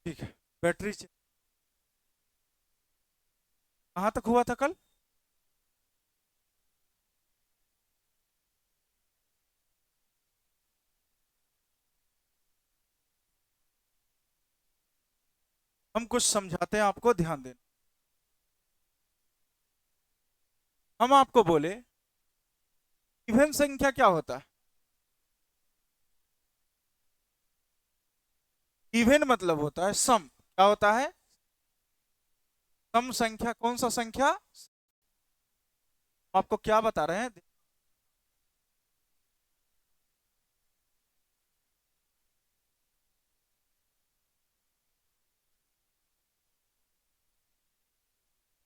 ठीक है। बैटरी कहाँ तक हुआ था कल? हम कुछ समझाते हैं, आपको ध्यान देना। हम आपको बोले इवन संख्या क्या होता है? इवन मतलब होता है सम। क्या होता है? सम संख्या। कौन सा संख्या? आपको क्या बता रहे हैं?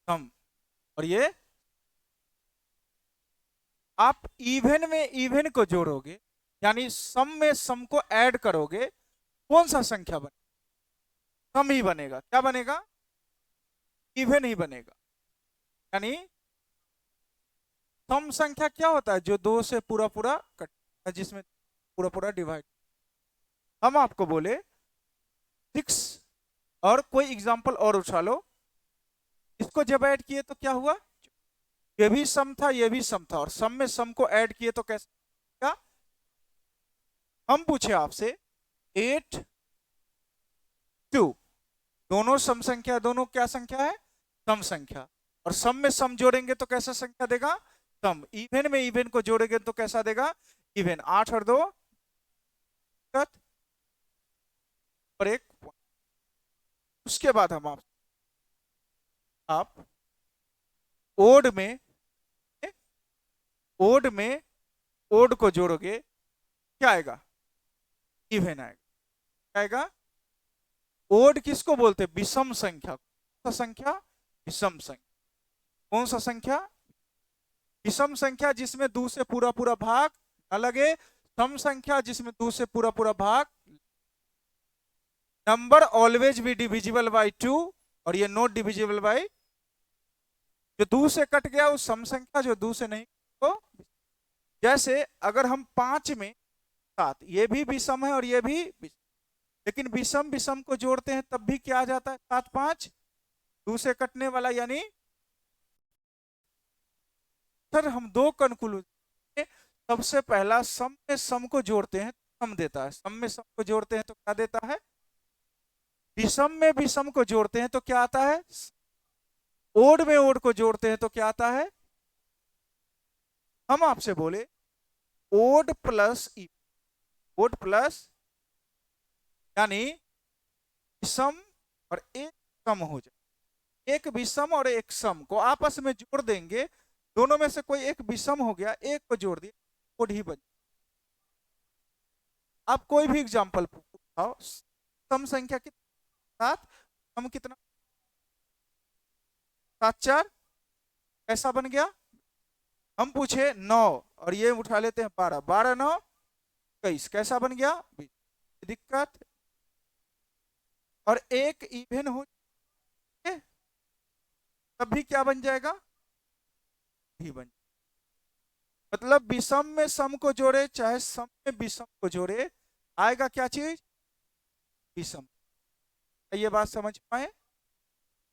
सम। और ये आप इवन में इवन को जोड़ोगे, यानी सम में सम को ऐड करोगे, कौन सा संख्या बनेगा? सम ही बनेगा। क्या बनेगा? इवन ही बनेगा। यानी सम संख्या क्या होता है? जो दो से पूरा पूरा कट, जिसमें पूरा पूरा डिवाइड। हम आपको बोले 6, और कोई एग्जांपल और उठा लो। इसको जब ऐड किए तो क्या हुआ? ये भी सम था, ये भी सम था, और सम में सम को ऐड किए तो कैसे? क्या? हम पूछे आपसे 8 2, दोनों सम संख्या, दोनों क्या संख्या है? सम संख्या। और सम में सम जोड़ेंगे तो कैसा संख्या देगा? सम। इवन में इवन को जोड़ेंगे तो कैसा देगा? इवन। 8 और 2 और एक। उसके बाद हम आप ओड में ओड में ओड को जोड़ोगे, क्या आएगा? इवन आएगा। क्या आएगा? ओड किसको बोलते हैं? विषम संख्या। कौन सा संख्या? विषम संख्या। कौन सा संख्या? विषम संख्या जिसमें दो से पूरा पूरा भाग न लगे, सम संख्या जिसमें दो से पूरा पूरा भाग। Number always be divisible by 2, और ये नॉट डिविजिबल बाई, जो दो से कट गया उस सम संख्या, जो दो से नहीं। तो जैसे अगर हम 5 में 7, ये भी विषम है और ये भी विषम, लेकिन विषम विषम को जोड़ते हैं तब भी क्या आ जाता है? 7 5, दो से कटने वाला, यानी सर हम दो कंक्लूजन। सबसे पहला, सम में सम को जोड़ते हैं तो सम देता है, सम में सम को जोड़ते हैं तो क्या देता है? विषम में विषम को जोड़ते हैं तो क्या आता है? ओड में ओड को जोड़ते हैं तो क्या आता है? हम आपसे बोले ओड प्लस ई, ओड प्लस, यानी विषम और एक सम हो जाए। एक विषम और एक सम को आपस में जोड़ देंगे, दोनों में से कोई एक विषम हो गया, एक को जोड़ दिया, ओड ही बन। आप कोई भी एग्जांपल उठाओ। सम संख्या कितना? 7। सम कितना? 7 4 कैसा बन गया? हम पूछे 9, और ये उठा लेते हैं 12, 12 9 21, कैसा बन गया? 20। दिक्कत। और एक इवन हो जाए, तब भी क्या बन जाएगा? भी बन। मतलब विषम में सम को जोड़े चाहे सम में विषम को जोड़े, आएगा क्या चीज? विषम। ये बात समझ पाए?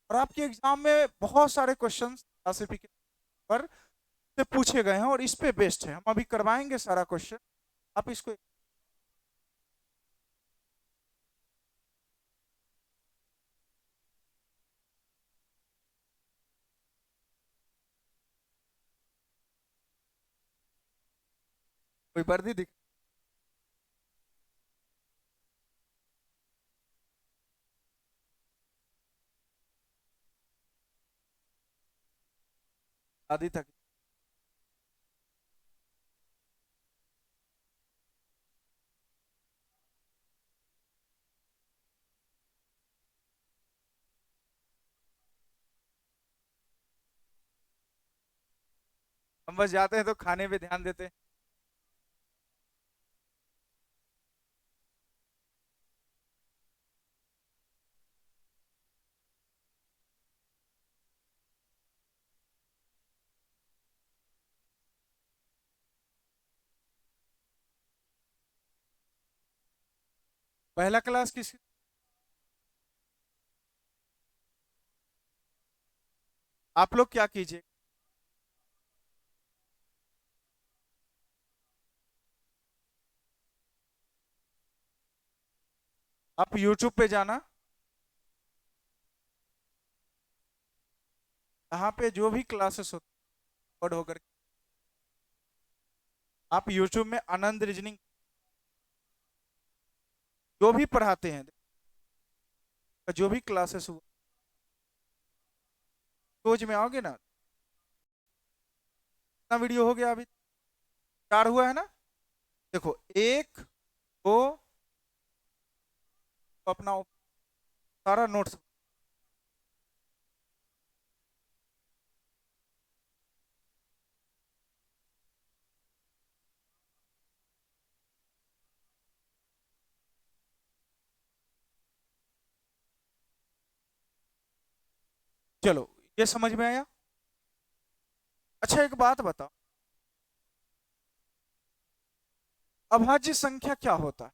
और आपके एग्जाम में बहुत सारे क्वेश्चन क्लासिफिकेशन पर से पूछे गए हैं, और इस पे बेस्ड है। हम अभी करवाएंगे सारा क्वेश्चन, आप इसको। कोई वर्दी दिखा दी तक। हम बस जाते हैं तो खाने पे ध्यान देते हैं। पहला क्लास किस? आप लोग क्या कीजिए, आप YouTube पे जाना, यहाँ पे जो भी क्लासेस होते हैं होकर, आप YouTube में आनंद रीजनिंग जो भी पढ़ाते हैं, जो भी क्लासेस हुआ, रोज में आओगे ना, कितना वीडियो हो गया अभी, 4 हुआ है ना। देखो 1 2, अपना सारा नोट्स, चलो ये समझ में आया। अच्छा एक बात बताओ, अभाज्य संख्या क्या होता है?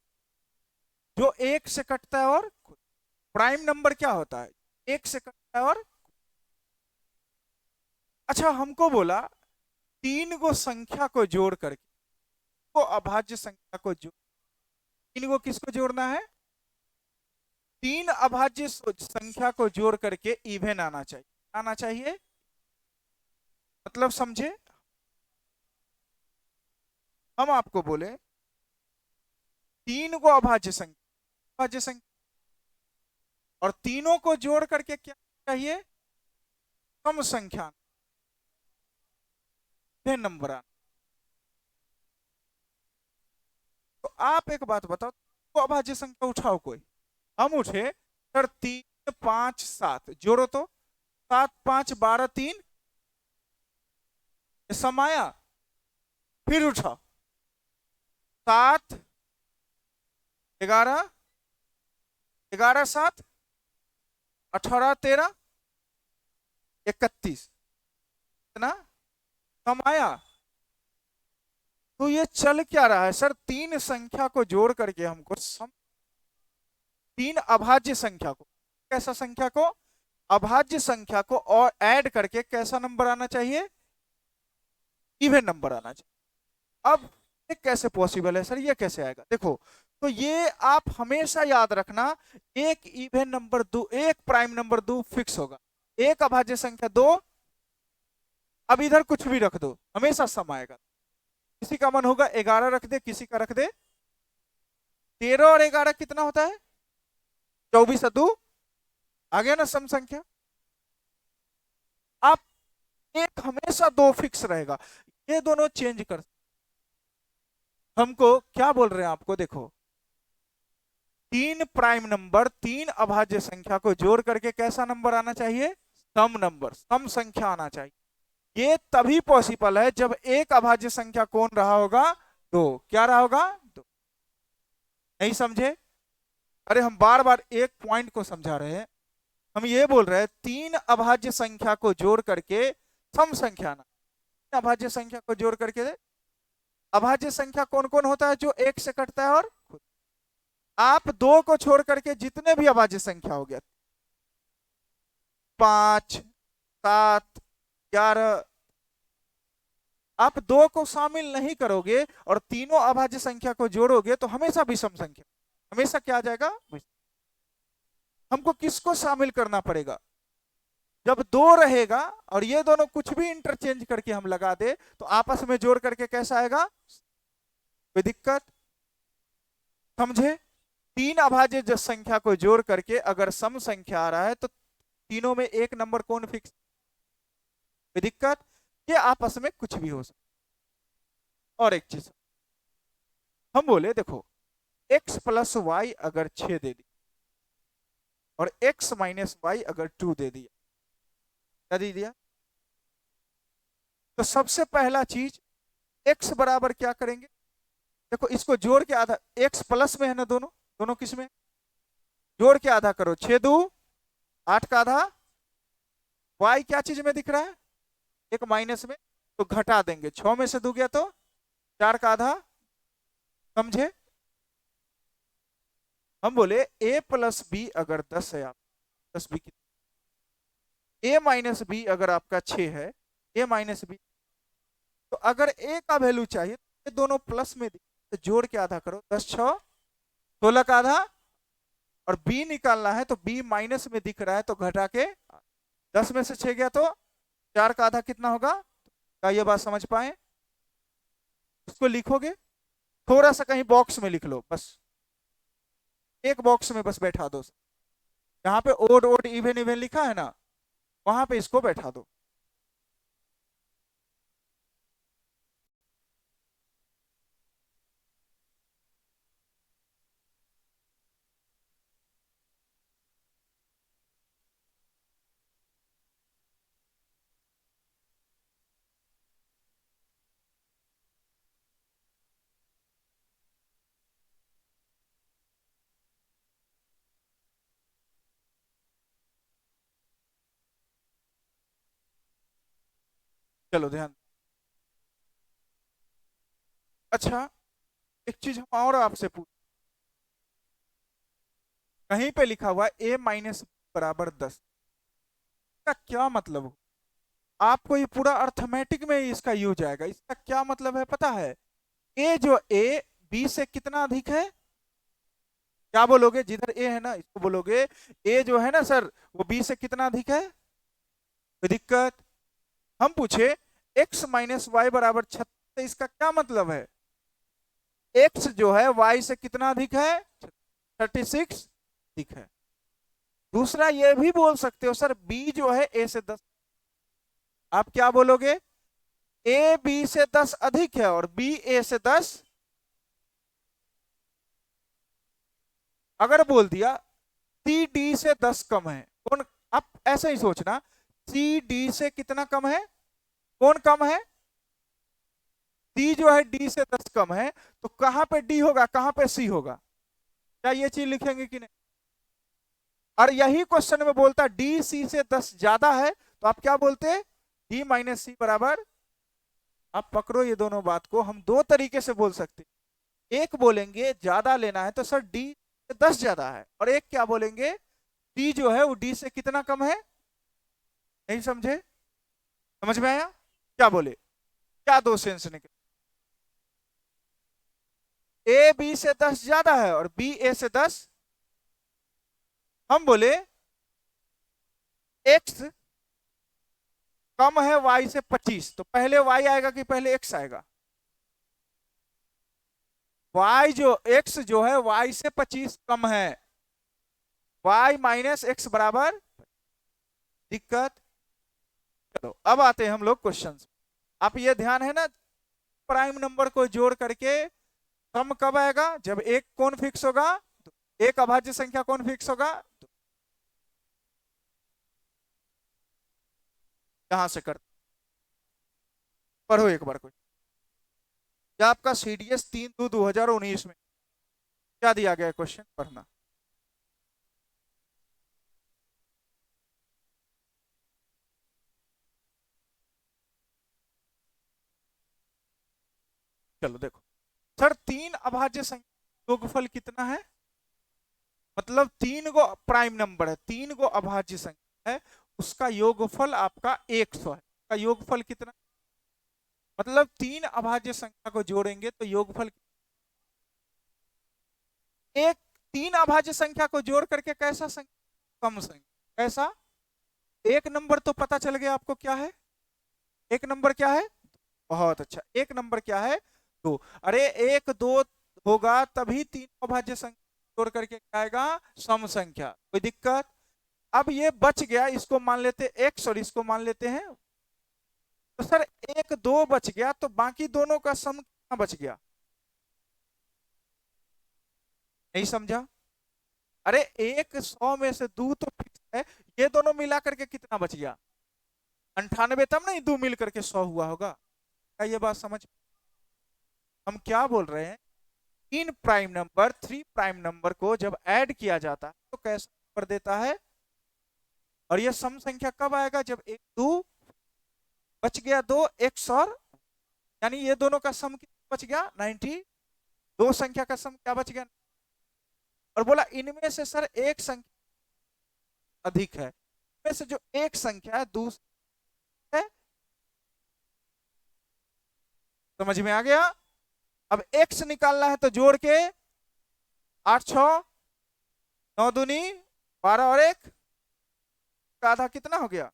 जो 1 से कटता है और प्राइम नंबर क्या होता है? 1 से कटता है और, अच्छा हमको बोला 3 गो संख्या को जोड़ करके, को अभाज्य संख्या को जोड़, 3 गो किसको जोड़ना है? 3 अभाज्य संख्या को जोड़ करके इवन आना चाहिए, आना चाहिए, मतलब समझे? हम आपको बोले 3 गो अभाज्य संख्या, अभाज्य संख्या, और तीनों को जोड़ करके क्या चाहिए? सम संख्या, नंबर आना। तो आप एक बात बताओ, तो अभाज्य संख्या उठाओ कोई, हम उठे सर 3 5 7, जोड़ो तो, 7 5 12 3, समाया, फिर उठाओ 7 11 11 7 18 13 31, इतना समाया। तो ये चल क्या रहा है सर? 3 संख्या को जोड़ करके हमको 3 अभाज्य संख्या को, कैसा संख्या को? अभाज्य संख्या को, और ऐड करके कैसा नंबर आना चाहिए? इवन नंबर आना चाहिए। अब ये कैसे पॉसिबल है सर, ये कैसे आएगा? देखो, तो ये आप हमेशा याद रखना, एक इवन नंबर दो, एक प्राइम नंबर दो फिक्स होगा, एक अभाज्य संख्या दो, अब इधर कुछ भी रख दो हमेशा सम आएगा। किसी का मन होगा 11 रख दे, किसी का रख दे 13, और 11 कितना होता है? 24 दो, आ गया ना सम संख्या। आप एक हमेशा दो फिक्स रहेगा, ये दोनों चेंज कर, हमको क्या बोल रहे हैं आपको, देखो 3 प्राइम नंबर 3 अभाज्य संख्या को जोड़ करके कैसा नंबर आना चाहिए? सम नंबर, सम संख्या आना चाहिए। ये तभी पॉसिबल है जब एक अभाज्य संख्या कौन रहा होगा? 2। क्या रहा होगा? 2। नहीं समझे? अरे हम बार बार एक पॉइंट को समझा रहे हैं, हम ये बोल रहे हैं 3 अभाज्य संख्या को जोड़ करके सम संख्या ना, अभाज्य संख्या को जोड़ करके, अभाज्य संख्या कौन कौन होता है? जो 1 से कटता है और खुद, आप 2 को छोड़ करके जितने भी अभाज्य संख्या हो गया, 5 7 11, आप 2 को शामिल नहीं करोगे और तीनों अभाज्य संख्या को जोड़ोगे तो हमेशा विषम संख्या, हमेशा क्या आ जाएगा? हमको किसको शामिल करना पड़ेगा? जब 2 रहेगा और ये दोनों कुछ भी इंटरचेंज करके हम लगा दे तो आपस में जोड़ करके कैसा आएगा? कोई दिक्कत? समझे? 3 अभाज्य संख्या को जोड़ करके अगर सम संख्या आ रहा है तो तीनों में एक नंबर कौन फिक्स? कोई दिक्कत? ये आपस में कुछ भी हो सकता। और एक चीज हम बोले, देखो x प्लस वाई अगर 6 दे दी और x माइनस वाई अगर 2 दे दिया, क्या दे दिया? तो सबसे पहला चीज x बराबर क्या करेंगे? देखो इसको जोड़ के आधा, x प्लस में है ना, दोनों दोनों किस में? जोड़ के आधा करो, 6 2 8 का आधा, y क्या चीज में दिख रहा है? एक माइनस में, तो घटा देंगे, 6 में से 2 गया तो 4 का आधा। समझे? हम बोले a प्लस बी अगर 10 है, आप 10 बी कितना? ए माइनस बी अगर आपका 6 है, ए माइनस बी, तो अगर ए का वैल्यू चाहिए तो ये दोनों प्लस में तो जोड़ के आधा करो, 10 6 16 का आधा, और बी निकालना है तो बी माइनस में दिख रहा है तो घटा के 10 में से 6 गया तो 4 का आधा कितना होगा? क्या ये बात समझ पाए? उसको लिखोगे, थोड़ा सा कहीं बॉक्स में लिख लो, बस एक बॉक्स में बस बैठा दो, जहां पे ओड ओड इवन इवन लिखा है ना, वहां पे इसको बैठा दो। चलो ध्यान। अच्छा, एक चीज हम और आपसे पूछ, कहीं पे लिखा हुआ है ए माइनस बराबर 10, का क्या मतलब हो? आपको ये पूरा अर्थमेटिक में ही इसका यूज आएगा। इसका क्या मतलब है पता है? ए बी से कितना अधिक है? क्या बोलोगे? जिधर ए है ना इसको बोलोगे ए जो है ना सर, वो बी से कितना अधिक है? कोई दिक्कत? हम पूछे एक्स माइनस वाई बराबर 36, तो इसका क्या मतलब है? एक्स जो है वाई से कितना अधिक है? 36 अधिक है। दूसरा ये भी बोल सकते हो सर, बी जो है ए से 10, आप क्या बोलोगे? ए बी से 10 अधिक है और बी ए से 10, अगर बोल दिया सी डी से 10 कम है, कौन? आप ऐसे ही सोचना, सी डी से कितना कम है? कौन कम है? सी जो है डी से 10 कम है, तो कहां पे डी होगा, कहां पे सी होगा? क्या ये चीज लिखेंगे कि नहीं? और यही क्वेश्चन में बोलता डी सी से 10 ज्यादा है, तो आप क्या बोलते? डी माइनस सी बराबर, आप पकड़ो ये दोनों बात को, हम दो तरीके से बोल सकते। एक बोलेंगे ज्यादा लेना है तो सर डी से 10 ज्यादा है, और एक क्या बोलेंगे, डी जो है वो डी से कितना कम है। नहीं समझे? समझ में आया? क्या बोले? क्या दो सेंस निकले? ए बी से 10 ज्यादा है और बी ए से 10, हम बोले एक्स कम है वाई से 25, तो पहले वाई आएगा कि पहले एक्स आएगा? वाई जो एक्स जो है वाई से 25 कम है, वाई माइनस एक्स बराबर, दिक्कत? चलो अब आते हैं हम लोग क्वेश्चन। आप ये ध्यान है ना, प्राइम नंबर को जोड़ करके सम कब आएगा? जब एक कौन फिक्स होगा, एक अभाज्य संख्या कौन फिक्स होगा? यहां से कर पढ़ो एक बार। कोई क्या आपका सीडीएस 3/2/2019 में क्या दिया गया क्वेश्चन? पढ़ना। चलो देखो सर, तीन अभाज्य संख्या योगफल कितना है? मतलब तीन गो प्राइम नंबर है, तीन गो अभाज्य संख्या है, उसका योगफल आपका 100 है। का योगफल कितना? मतलब तीन अभाज्य संख्या को जोड़ेंगे तो योगफल एक, तीन अभाज्य संख्या को जोड़ करके कैसा संख्या? कम संख्या। कैसा? एक नंबर तो पता चल गया आपको क्या है? एक नंबर क्या है? बहुत अच्छा, एक नंबर क्या है? दो। अरे एक दो होगा तभी तीन अभाज्य संख्या जोड़ करके क्या आएगा? सम संख्या। कोई दिक्कत? अब ये बच गया, इसको मान लेते एक्स और इसको मान लेते हैं, तो सर एक दो बच गया, तो बाकी दोनों का सम कितना बच गया? नहीं समझा? अरे एक 100 में से दो तो फिक्स है, ये दोनों मिला करके कितना बच गया? 98, तब नहीं दो मिल करके 100 हुआ होगा। क्या ये बात समझ? हम क्या बोल रहे हैं, तीन prime number, three prime number को जब ऐड किया जाता है तो कैसा नंबर देता है? और ये सम संख्या कब आएगा? जब एक दो बच गया, दो एक्स और, यानी ये दोनों का सम कितना बच गया? 90। दो संख्या का सम क्या बच गया? और बोला इनमें से सर एक संख्या अधिक है, में से जो एक संख्या है दूसरी है, समझ में आ गया। अब x निकालना है तो जोड़ के 8 6 9 दूनी 12 और 1 का आधा कितना हो गया,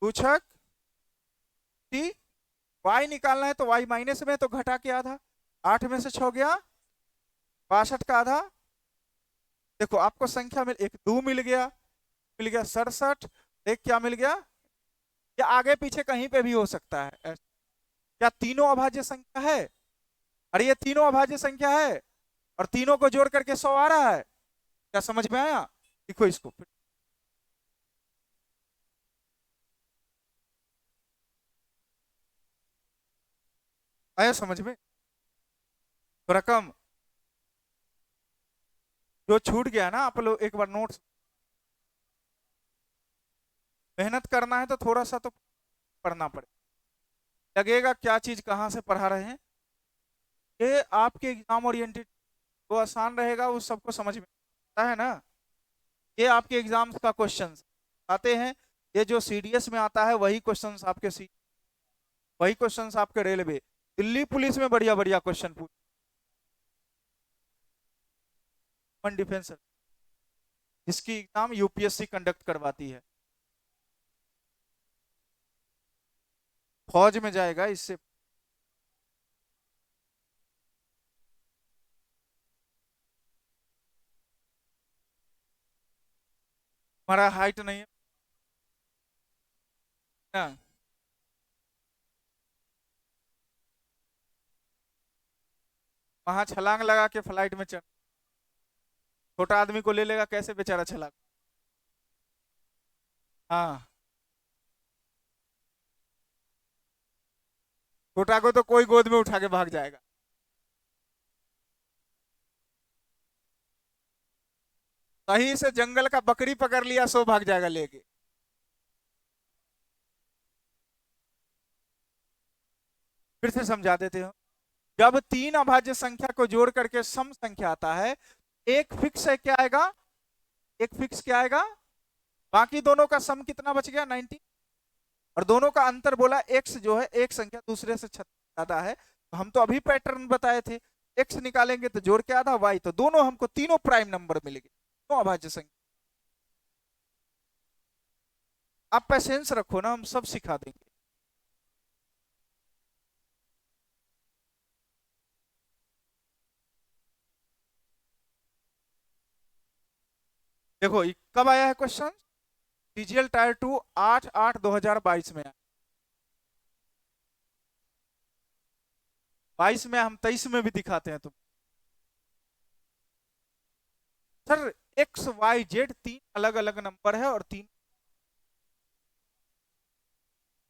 पूछक टी। y निकालना है तो y माइनस में तो घटा के आधा, 8 में से 6 गया 62 का आधा। देखो आपको संख्या में एक 2 मिल गया 67, एक क्या मिल गया, या आगे पीछे कहीं पे भी हो सकता है। क्या तीनों अभाज्य संख्या है, अरे ये तीनों अभाज्य संख्या है और तीनों को जोड़ करके 100 आ रहा है, क्या समझ में आया। देखो इसको आया समझ में, तो रकम जो छूट गया ना, आप लोग एक बार नोट्स, मेहनत करना है तो थोड़ा सा तो पढ़ना पड़े, लगेगा क्या चीज कहाँ से पढ़ा रहे हैं। ये आपके एग्जाम ओरिएंटेड जो आसान रहेगा वो सबको समझ में आता है ना। ये आपके एग्जाम्स का क्वेश्चन आते हैं, ये जो सीडीएस में आता है वही क्वेश्चंस आपके वही क्वेश्चंस आपके रेलवे दिल्ली पुलिस में बढ़िया बढ़िया क्वेश्चन पूछ, डिफेंस जिसकी एग्जाम यूपीएससी कंडक्ट करवाती है, फौज में जाएगा इससे। हमारा हाइट नहीं है ना, वहां छलांग लगा के फ्लाइट में चढ़, छोटा आदमी को ले लेगा कैसे बेचारा छलांग। हाँ छोटा को तो कोई गोद में उठा के भाग जाएगा। कहीं से जंगल का बकरी पकड़ लिया सो भाग जाएगा लेके। फिर से समझा देते हो, जब तीन अभाज्य संख्या को जोड़ करके सम संख्या आता है, एक फिक्स है क्या आएगा, एक फिक्स क्या आएगा, बाकी दोनों का सम कितना बच गया 90, और दोनों का अंतर बोला x जो है एक संख्या दूसरे से ज्यादा है, तो हम तो अभी पैटर्न बताए थे, x निकालेंगे तो जोड़ के आधा y, तो दोनों हमको तीनों प्राइम नंबर मिलेंगे, दोनों अभाज्य संख्या। आप पेशेंस रखो ना, हम सब सिखा देंगे। देखो कब आया है क्वेश्चन, सीजीएल टायर 2 8/8/2022 में आया, 22 में, हम 23 में भी दिखाते हैं तुम। सर एक्स वाई जेड तीन अलग अलग नंबर है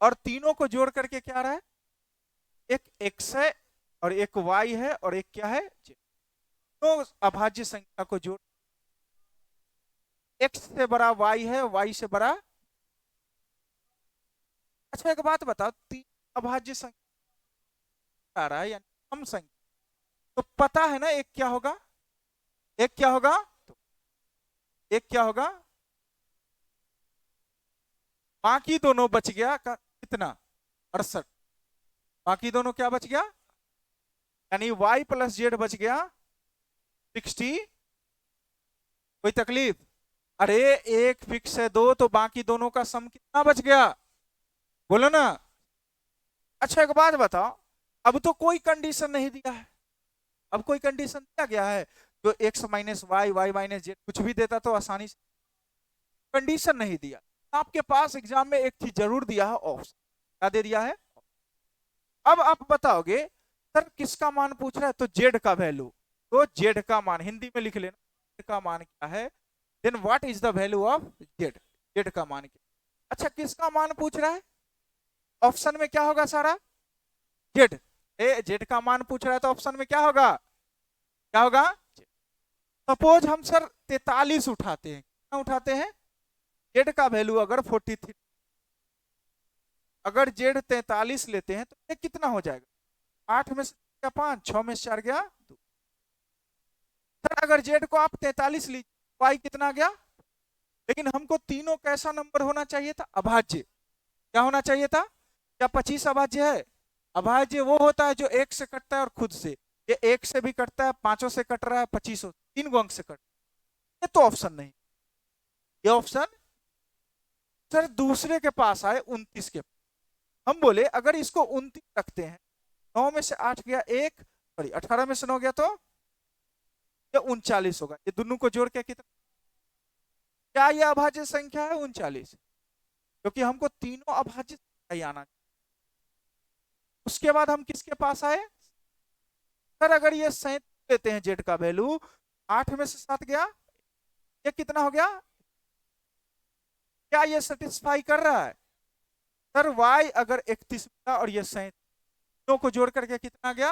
और तीनों को जोड़ करके क्या रहा है, एक एक्स है और एक वाई है और एक क्या है जेड, तो अभाज्य संख्या को जोड़, एक्स से बड़ा वाई है, वाई से बड़ा। अच्छा एक बात बताओ, तीन अभाज्य संख्या आ रहा है यानी सम संख्या, तो पता है ना एक क्या होगा, एक क्या होगा, तो एक क्या होगा, बाकी दोनों बच गया का कितना 68, बाकी दोनों क्या बच गया, यानी y प्लस जेड बच गया 60। कोई तकलीफ, अरे एक फिक्स है दो, तो बाकी दोनों का सम कितना बच गया, बोलो ना। अच्छा एक बात बताओ, अब तो कोई कंडीशन नहीं दिया है, अब कोई कंडीशन दिया गया है जो x minus y y minus z कुछ भी देता तो आसानी से, कंडीशन नहीं दिया। आपके पास एग्जाम में एक चीज जरूर दिया है, ऑप्शन, क्या दे दिया है। अब आप बताओगे सर किसका मान पूछ रहा है, तो जेड का वैल्यू, तो जेड का मान हिंदी में लिख लेना, जेड का मान क्या है, then what is the value of z, z का मान क्या। अच्छा किसका मान पूछ रहा है, ऑप्शन में क्या होगा सारा, जेड, ए जेड का मान पूछ रहा है तो ऑप्शन में क्या होगा, क्या होगा। सपोज हम सर 43 उठाते हैं, कितना उठाते हैं, जेड का वैल्यू अगर 43, अगर जेड 43 लेते हैं तो ये कितना हो जाएगा, 8 में से क्या 5, 6 में से 4 गया 2। सर अगर जेड को आप 43 लीजिए, वाई कितना गया, लेकिन हमको तीनों कैसा नंबर होना चाहिए था? अभाज्य। क्या होना चाहिए था? क्या 25 अभाज्य है? अभाज्य वो होता है जो एक से कटता है और खुद से। ये एक से भी कटता है, पांचों से कट रहा है, 25 तीन गो अंक से कट। ये तो ऑप्शन नहीं, ये ऑप्शन सर दूसरे के पास आए 29 के। हम बोले अगर इसको 29 रखते हैं, 9 में से 8 गया एक, सॉरी 18 में से 9 गया तो ये 39 होगा। ये दोनों को जोड़ के कितना? क्या ये अभाज्य संख्या है 39? क्योंकि हमको तीनों अभाज्य संख्या ही आना। उसके बाद हम किसके पास आए? सर अगर ये 37 लेते हैं जेड का वैल्यू, 8 में से 7 गया, ये कितना हो गया? क्या ये सेटिस्फाई कर रहा है? सर y अगर 31 मिला और ये 37, तीनों को जोड़ करके कितना गया?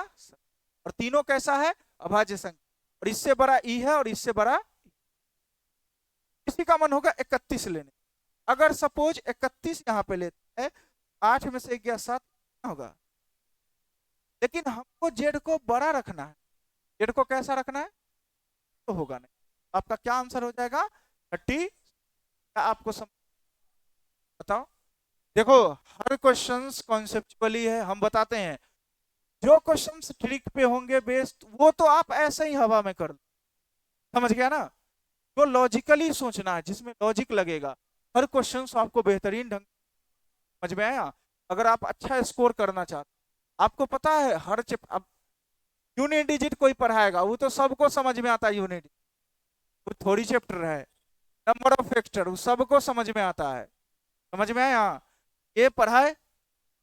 और तीनों कैसा है? अभाज्य संख्या। और इससे बड़ा ई है और इससे बड़ा, किसी का मन होगा 31 लेने। अगर सपोज 31 यहाँ पे लेते हैं, 8 में से 1 गया 7 होगा। लेकिन हमको जेड को बड़ा रखना है। जेड को कैसा रखना है? तो होगा नहीं। आपका क्या आंसर हो जाएगा? 30। क्या आपको बताओ। देखो हर क्वेश्चंस कॉन्सेप्चुअली है, हम बताते हैं। जो क्वेश्चंस ट्रिक पे होंगे बेस्ड, वो तो आप ऐसे ही हवा में कर लो, समझ गया ना? जो लॉजिकली सोचना है, जिसमें लॉजिक लगेगा, हर क्वेश्चंस आपको बेहतरीन ढंग समझ में आया। अगर आप अच्छा स्कोर करना चाहते, आपको पता है हर अब यूनिट डिजिट कोई पढ़ाएगा, वो तो सबको समझ में आता है। यूनिट वो थोड़ी चैप्टर है। नंबर ऑफ फैक्टर वो सबको समझ में आता है। समझ में आया? ये पढ़ाए,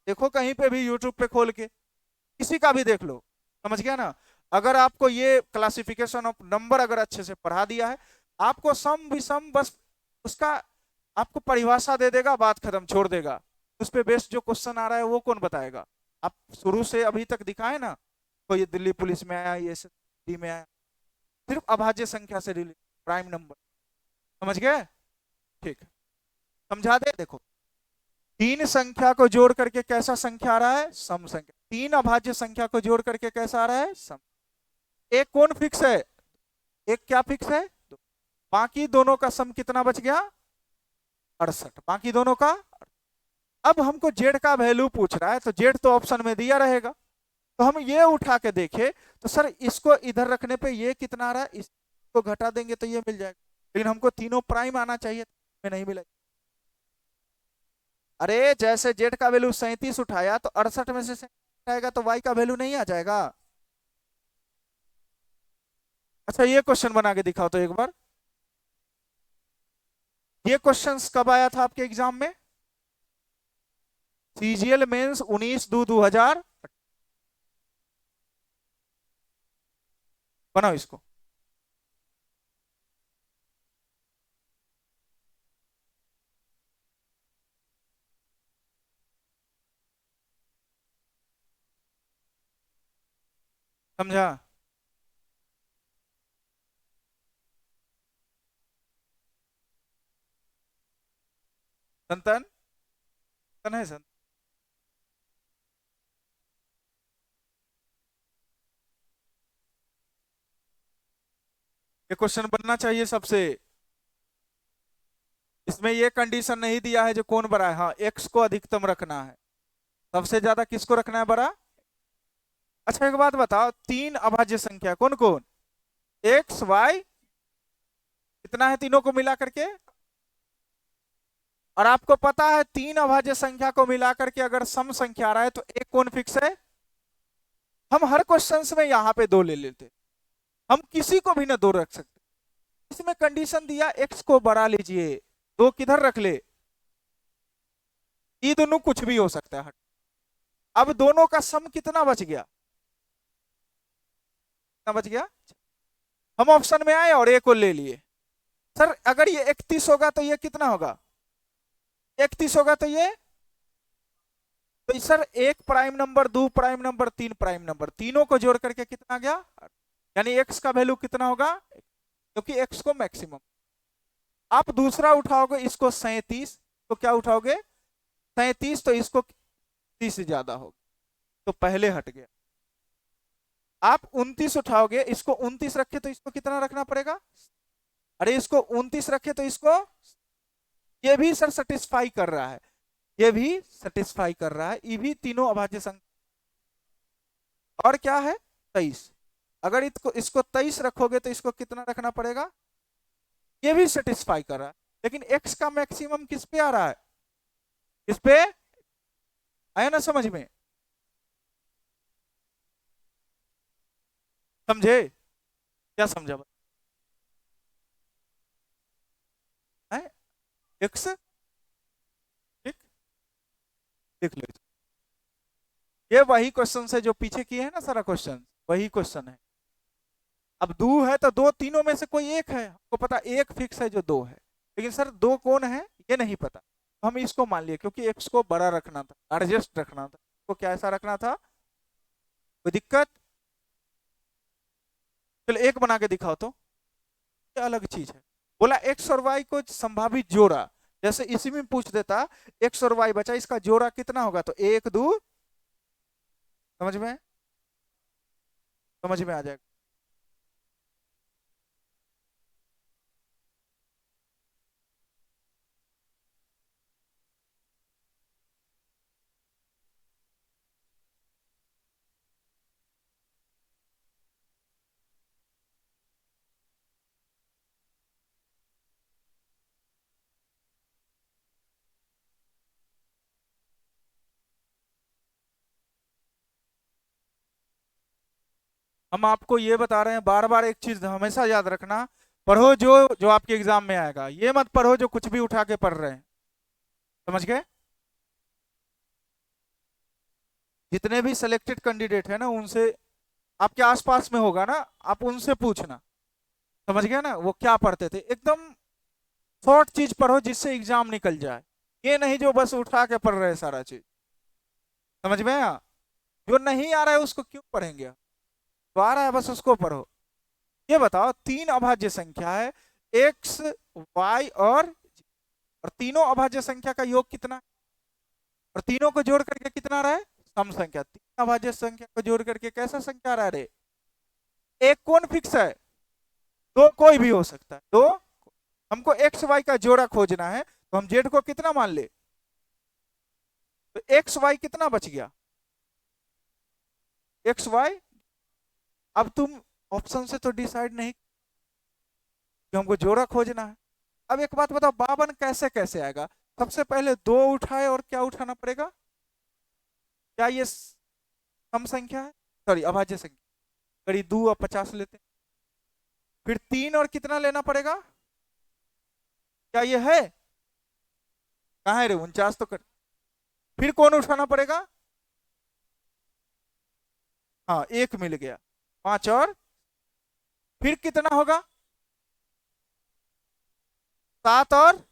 देखो कहीं पे भी यूट्यूब पे खोल के, किसी का भी देख लो, समझ गया ना? अगर आपको ये क्लासिफिकेशन ऑफ नंबर अगर अच्छे से पढ़ा दिया है, आपको सम भी सम बस उसका आपको परिभाषा दे देगा, बात खत्म, छोड़ देगा। उस पे बेस्ड जो क्वेश्चन आ रहा है वो कौन बताएगा? आप शुरू से अभी तक दिखाए ना, कोई दिल्ली पुलिस में आया, ये में आया, सिर्फ अभाज्य संख्या से रिलेटेड प्राइम नंबर। समझ गए? ठीक, समझा दे। देखो तीन संख्या को जोड़ करके कैसा संख्या आ रहा है? सम संख्या। तीन अभाज्य संख्या को जोड़ करके कैसा आ रहा है? सम। एक कौन फिक्स है? एक क्या फिक्स है? बाकी दोनों का सम कितना बच गया? 68। बाकी दोनों का। अब हमको जेड का वैल्यू पूछ रहा है, तो जेड तो ऑप्शन में दिया रहेगा। तो हम ये उठा के देखे तो सर इसको इधर रखने पे ये कितना आ रहा है, इसको घटा देंगे तो ये मिल जाएगा। लेकिन हमको तीनों प्राइम आना चाहिए, में नहीं मिला। अरे जैसे जेड का वैल्यू 37 उठाया तो 68 में से 37 आएगा तो वाई का वैल्यू नहीं आ जाएगा? अच्छा ये क्वेश्चन बना के दिखाओ तो एक बार। ये क्वेश्चंस कब आया था आपके एग्जाम में? CGL mains 19/2/2000। बनाओ इसको। समझा? संतन संतन है संतन। ये क्वेश्चन बनना चाहिए सबसे। इसमें ये कंडीशन नहीं दिया है जो कौन बड़ा है। हाँ एक्स को अधिकतम रखना है, सबसे ज्यादा किसको रखना है? बड़ा। अच्छा एक बात बताओ, तीन अभाज्य संख्या कौन कौन? एक्स वाई, कितना है तीनों को मिला करके? और आपको पता है तीन अभाज्य संख्या को मिला करके अगर सम संख्या आ रहा है तो एक कौन फिक्स है? हम हर क्वेश्चंस में यहाँ पे दो ले लेते, हम किसी को भी ना दो रख सकते। इसमें कंडीशन दिया एक्स को बढ़ा लीजिए, दो किधर रख ले? ये दोनों कुछ भी हो सकता है। अब दोनों का सम कितना बच गया? कितना बच गया? हम ऑप्शन में आए और एक को ले लिए। सर अगर ये 31 होगा तो ये कितना होगा? 31 होगा तो ये, तो सर एक प्राइम नंबर, दो प्राइम नंबर, तीन प्राइम नंबर, तीनों को जोड़ करके कितना गया? यानी एक्स का वैल्यू कितना होगा? क्योंकि एक्स को मैक्सिमम। आप दूसरा उठाओगे इसको 37, तो क्या उठाओगे? 37, तो इसको 30 से ज्यादा होगा, तो पहले हट गया। आप 29 उठाओगे, इसको 29 रखे तो इसको कितना रखना पड़ेगा? अरे इसको 29 रखे तो इसको, ये भी सर सेटिस्फाई कर रहा है, ये भी सेटिस्फाई कर रहा है, ये भी तीनों अभाज्य संख्या। और क्या है 23। अगर इसको इसको 23 रखोगे तो इसको कितना रखना पड़ेगा, ये भी सेटिस्फाई कर रहा है। लेकिन x का मैक्सिमम किस पे आ रहा है, किस पे आया ना समझ में, समझे, क्या समझा है x, ठीक, देख लो। ये वही क्वेश्चन है जो पीछे किए हैं ना, सारा क्वेश्चन वही क्वेश्चन है। अब दो है तो दो तीनों में से कोई एक है, हमको पता एक फिक्स है जो दो है, लेकिन सर दो कौन है ये नहीं पता, तो हम इसको मान लिए क्योंकि एक्स को बड़ा रखना था, एडजस्ट रखना था, तो क्या ऐसा रखना था, कोई दिक्कत। चलो एक बना के दिखाओ तो, ये अलग चीज है। बोला एक्स और वाई को संभावित जोड़ा, जैसे इसी में पूछ देता एक्स और वाई बचा, इसका जोड़ा कितना होगा, तो एक दो, समझ में, समझ में आ जाएगा। हम आपको ये बता रहे हैं, बार बार एक चीज हमेशा याद रखना, पढ़ो जो जो आपके एग्जाम में आएगा, ये मत पढ़ो जो कुछ भी उठा के पढ़ रहे हैं, समझ गए। जितने भी सिलेक्टेड कैंडिडेट है ना, उनसे, आपके आसपास में होगा ना, आप उनसे पूछना, समझ गए ना, वो क्या पढ़ते थे, एकदम शॉर्ट चीज पढ़ो जिससे एग्जाम निकल जाए, ये नहीं जो बस उठा के पढ़ रहे हैं सारा चीज, समझ में आया। जो नहीं आ रहा है उसको क्यों पढ़ेंगे, तो आ रहा है बस उसको पढ़ो। ये बताओ तीन अभाज्य संख्या है, एक्स, वाई और तीनों अभाज्य संख्या का योग कितना, और तीनों को जोड़ करके कितना रहा है, सम संख्या। तीन अभाज्य संख्या को जोड़ करके कैसा संख्या रहा है, एक कौन फिक्स है, दो कोई भी हो सकता है, दो। हमको एक्स वाई का जोड़ा खोजना है, तो हम जेड को कितना मान ले, तो एक्स वाई कितना बच गया, एक्स वाई। अब तुम ऑप्शन से तो डिसाइड नहीं कि हमको जोड़ा खोजना है। अब एक बात बताओ, 52 कैसे कैसे आएगा, सबसे पहले दो उठाए और क्या उठाना पड़ेगा, क्या ये सम संख्या है, सॉरी अभाज्य संख्या, करीब 2 और 50 लेते हैं, फिर 3 और कितना लेना पड़ेगा, क्या ये है, कहाँ है रे 49 तो कर, फिर कौन उठाना पड़ेगा, हाँ एक मिल गया, 5 और फिर कितना होगा, 7 और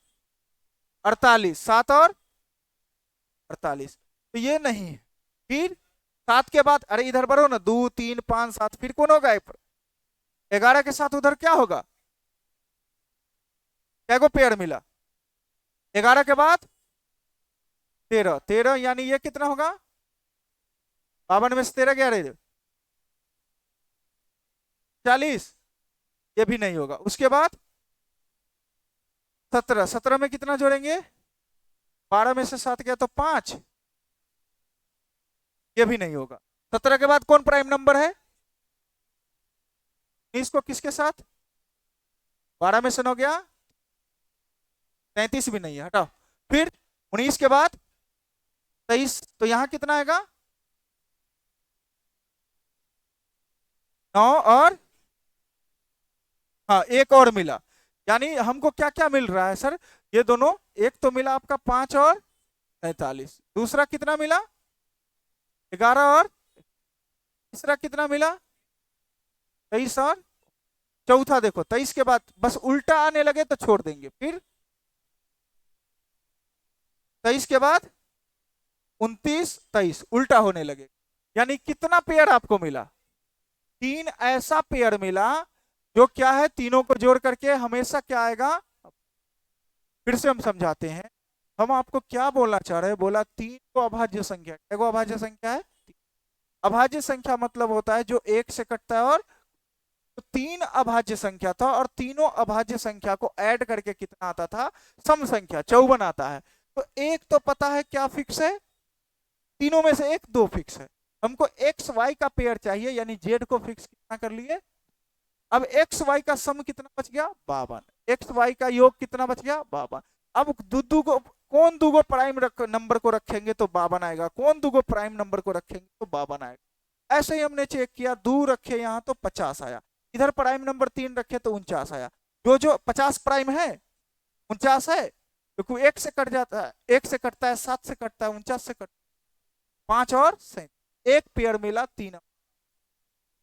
48, 7 और 48, तो ये नहीं है। फिर 7 के बाद, अरे इधर बढ़ो ना, 2 3 5 7, फिर कौन होगा, 11 के साथ उधर क्या होगा, क्या को पेयर मिला, 11 के बाद 13, 13 यानी ये कितना होगा, 52 में से 13 क्या रहे, 40, ये भी नहीं होगा। उसके बाद 17, 17 में कितना जोड़ेंगे, 12 में से 7 गया तो 5, ये भी नहीं होगा। 17 के बाद कौन प्राइम नंबर है, 19 को किसके साथ, 12 में से 9 गया 33, भी नहीं है, हटाओ। फिर 19 के बाद 23, तो यहां कितना आएगा, 9 और, हाँ एक और मिला, यानी हमको क्या क्या मिल रहा है सर, ये दोनों, एक तो मिला आपका 5 और 43, दूसरा कितना मिला 11 और, तीसरा कितना मिला 23 और, चौथा देखो 23 के बाद बस उल्टा आने लगे तो छोड़ देंगे, फिर 23 के बाद 29 23 उल्टा होने लगे, यानी कितना पेयर आपको मिला, 3 ऐसा पेयर मिला जो क्या है, तीनों को जोड़ करके हमेशा क्या आएगा। फिर से हम समझाते हैं, हम आपको क्या बोलना चाह रहे हैं, बोला 3 को अभाज्य संख्या, क्या को अभाज्य संख्या है, अभाज्य संख्या मतलब होता है जो एक से कटता है और तो 3 अभाज्य संख्या था और तीनों अभाज्य संख्या को ऐड करके कितना आता था, सम संख्या 54 आता है। तो एक तो पता है क्या फिक्स है, तीनों में से एक दो फिक्स है। हमको एक्स वाई का पेयर चाहिए, यानी जेड को फिक्स कितना कर लिए। अब एक्स वाई का सम कितना बच गया, 52। एक्स वाई का योग कितना बच गया, 52। अब दू को कौन दूगो प्राइम नंबर को रखेंगे तो 52 आएगा, कौन दूगो प्राइम नंबर को रखेंगे तो 52 आएगा। ऐसे ही हमने चेक किया, 2 रखे यहाँ तो 50 आया, इधर प्राइम नंबर 3 रखे तो 49 आया। जो जो 50 प्राइम है, 49 है, क्योंकि एक से कट जाता है, एक से कटता है, 7 से कटता है, 49 से कटता है, 5 और 7, एक पेयर मिला 3।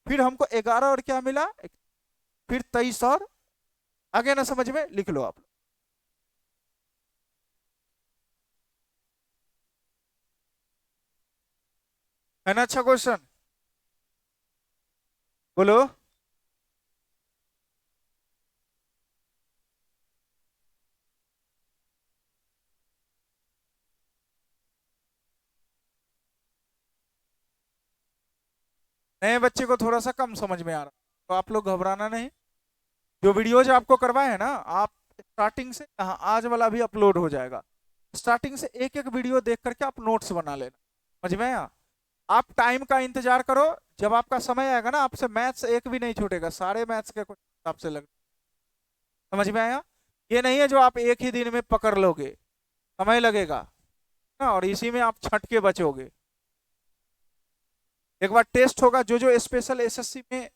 फिर हमको 11 और क्या मिला, फिर 23 और आगे ना समझ में लिख लो आप। है ना अच्छा क्वेश्चन, बोलो। नए बच्चे को थोड़ा सा कम समझ में आ रहा, तो आप लोग घबराना नहीं। जो वीडियोज आपको करवाए हैं ना, आप स्टार्टिंग से, हाँ आज वाला भी अपलोड हो जाएगा, स्टार्टिंग से एक एक वीडियो देख करके आप नोट्स बना लेना। समझ में आया। आप टाइम का इंतजार करो, जब आपका समय आएगा ना, आपसे मैथ्स एक भी नहीं छूटेगा, सारे मैथ्स के कुछ हिसाब से लग। समझ में आया। ये नहीं है जो आप एक ही दिन में पकड़ लोगे, समय लगेगा ना, और इसी में आप छट के बचोगे। एक बार टेस्ट होगा, जो जो स्पेशल एसएससी में,